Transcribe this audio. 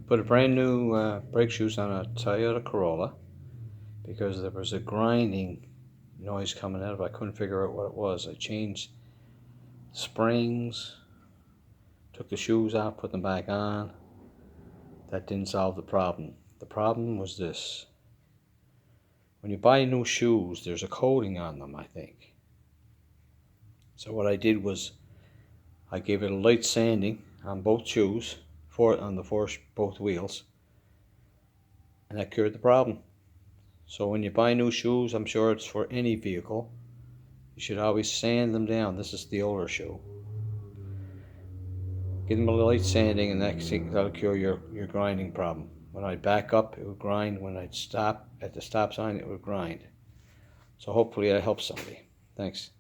Put a brand new brake shoes on a Toyota Corolla because there was a grinding noise coming out of it. I couldn't figure out what it was. I changed springs, took the shoes out, put them back on. That didn't solve the problem. The problem was this. When you buy new shoes, there's a coating on them, I think. So what I did was I gave it a light sanding on both shoes, on both wheels, and that cured the problem. So when you buy new shoes, I'm sure it's for any vehicle, you should always sand them down. This is the older shoe. Give them a light sanding, and that'll cure your grinding problem. When I back up, it would grind. When I'd stop at the stop sign, it would grind. So hopefully that helps somebody. Thanks.